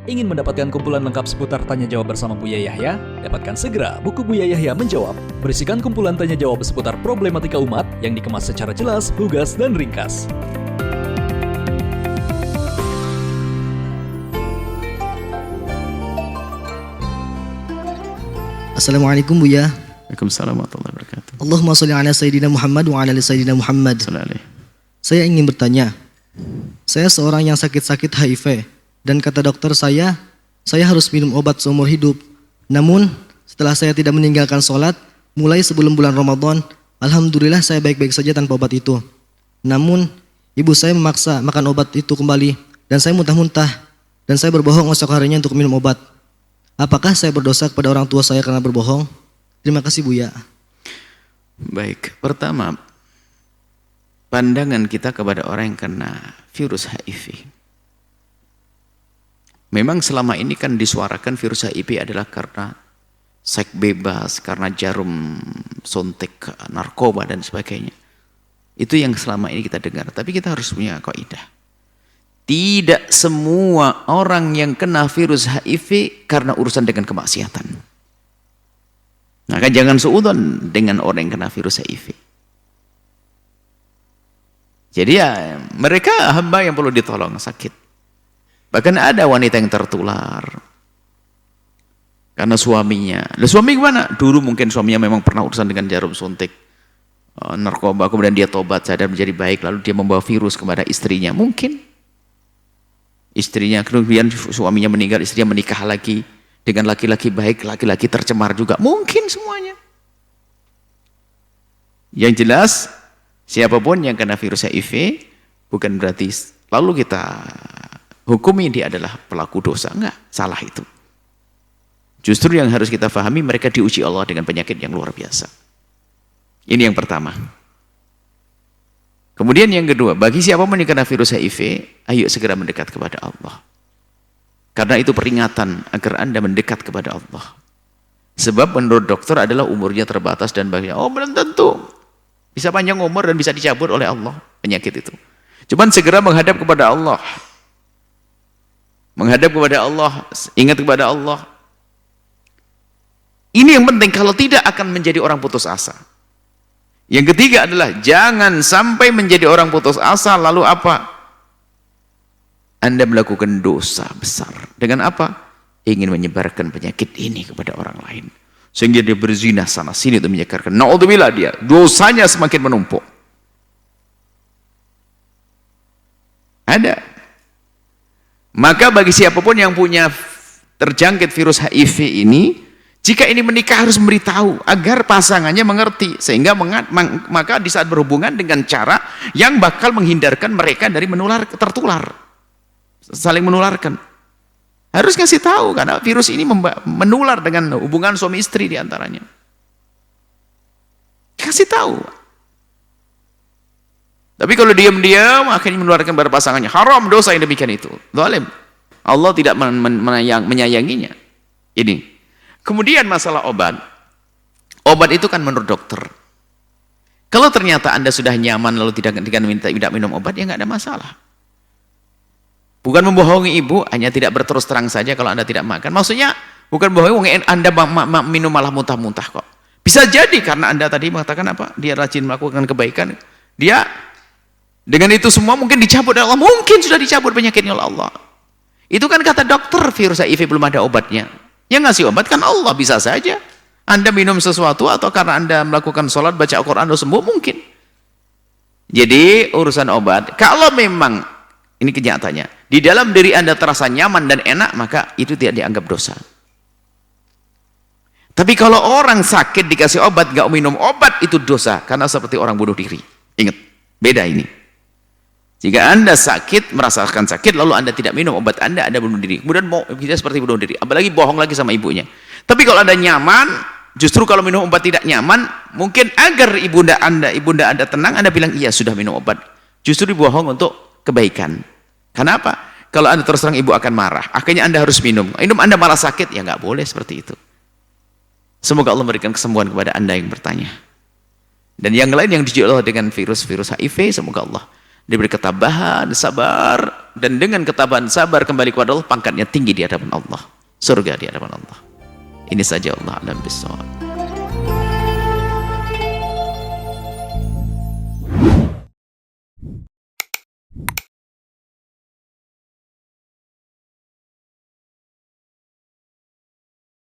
Ingin mendapatkan kumpulan lengkap seputar Tanya Jawab bersama Buya Yahya? Dapatkan segera buku Buya Yahya Menjawab, berisikan kumpulan tanya jawab seputar problematika umat yang dikemas secara jelas, lugas, dan ringkas. Assalamualaikum Buya. Waalaikumsalam warahmatullahi wabarakatuh. Allahumma sholli ala Sayyidina Muhammad wa ala ali Sayyidina Muhammad. Saya ingin bertanya. Saya seorang yang sakit-sakit HIV dan kata dokter saya harus minum obat seumur hidup. Namun setelah saya tidak meninggalkan sholat mulai sebelum bulan Ramadan, alhamdulillah saya baik-baik saja tanpa obat itu. Namun ibu saya memaksa makan obat itu kembali dan saya muntah-muntah dan saya berbohong esok harinya untuk minum obat. Apakah saya berdosa kepada orang tua saya karena berbohong? Terima kasih Buya. Baik, pertama pandangan kita kepada orang yang kena virus HIV. Memang selama ini kan disuarakan virus HIV adalah karena seks bebas, karena jarum suntik narkoba dan sebagainya. Itu yang selama ini kita dengar. Tapi kita harus punya kaidah. Tidak semua orang yang kena virus HIV karena urusan dengan kemaksiatan. Maka jangan seudon dengan orang yang kena virus HIV. Jadi ya mereka hamba yang perlu ditolong sakit. Bahkan ada wanita yang tertular karena suaminya. Lah suami gimana? Dulu mungkin suaminya memang pernah urusan dengan jarum suntik narkoba, kemudian dia tobat sadar menjadi baik, lalu dia membawa virus kepada istrinya. Mungkin istrinya, kemudian suaminya meninggal, istrinya menikah lagi dengan laki-laki baik, laki-laki tercemar juga. Mungkin semuanya. Yang jelas siapapun yang kena virus HIV bukan berarti lalu kita hukumi dia adalah pelaku dosa. Enggak, salah itu. Justru yang harus kita fahami, mereka diuji Allah dengan penyakit yang luar biasa. Ini yang pertama. Kemudian yang kedua, bagi siapapun yang kena virus HIV, ayo segera mendekat kepada Allah. Karena itu peringatan agar Anda mendekat kepada Allah. Sebab menurut dokter adalah umurnya terbatas dan bagian. Oh, belum tentu. Bisa panjang umur dan bisa dicabut oleh Allah penyakit itu. Cuman segera menghadap kepada Allah. Menghadap kepada Allah, ingat kepada Allah. Ini yang penting, kalau tidak akan menjadi orang putus asa. Yang ketiga adalah jangan sampai menjadi orang putus asa lalu apa? Anda melakukan dosa besar. Dengan apa? Ingin menyebarkan penyakit ini kepada orang lain. Sehingga dia berzina sana sini untuk menyebarkan. Na'udzubillah dia, dosanya semakin menumpuk. Ada. Maka bagi siapapun yang punya terjangkit virus HIV ini, jika ini menikah harus memberitahu agar pasangannya mengerti, sehingga maka di saat berhubungan dengan cara yang bakal menghindarkan mereka dari tertular, saling menularkan. Harus ngasih tahu karena virus ini menular dengan hubungan suami istri diantaranya. Kasih tahu. Tapi kalau diam-diam akhirnya menularkan pada pasangannya, haram dosa yang demikian itu. Zalim. Allah tidak menyayanginya. Ini. Kemudian masalah obat. Obat itu kan menurut dokter. Kalau ternyata Anda sudah nyaman lalu tidak minum obat, ya nggak ada masalah. Bukan membohongi ibu, hanya tidak berterus terang saja kalau Anda tidak makan. Maksudnya bukan bohongi Anda minum malah muntah-muntah kok. Bisa jadi karena Anda tadi mengatakan apa? Dia rajin melakukan kebaikan. Dia dengan itu semua mungkin dicabut oleh Allah, mungkin sudah dicabut penyakitnya oleh Allah. Itu kan kata dokter, virus HIV belum ada obatnya. Yang ngasih obat kan Allah, bisa saja. Anda minum sesuatu atau karena Anda melakukan sholat, baca Al-Quran, sembuh mungkin. Jadi urusan obat, kalau memang, ini kenyataannya, di dalam diri Anda terasa nyaman dan enak, maka itu tidak dianggap dosa. Tapi kalau orang sakit dikasih obat, gak minum obat, itu dosa. Karena seperti orang bunuh diri. Ingat, beda ini. Jika Anda sakit, merasakan sakit, lalu Anda tidak minum obat Anda bunuh diri. Kemudian kita seperti bunuh diri. Apalagi bohong lagi sama ibunya. Tapi kalau Anda nyaman, justru kalau minum obat tidak nyaman, mungkin agar ibunda Anda tenang, Anda bilang, iya sudah minum obat. Justru dibohong untuk kebaikan. Kenapa? Kalau Anda terus terang, ibu akan marah. Akhirnya Anda harus minum. Minum Anda malah sakit, ya nggak boleh seperti itu. Semoga Allah memberikan kesembuhan kepada Anda yang bertanya. Dan yang lain yang dijual dengan virus HIV, semoga Allah diberi ketabahan, sabar, dan dengan ketabahan sabar kembali kepada Allah, pangkatnya tinggi di hadapan Allah, surga di hadapan Allah. Ini saja, Allah a'lam bishawab.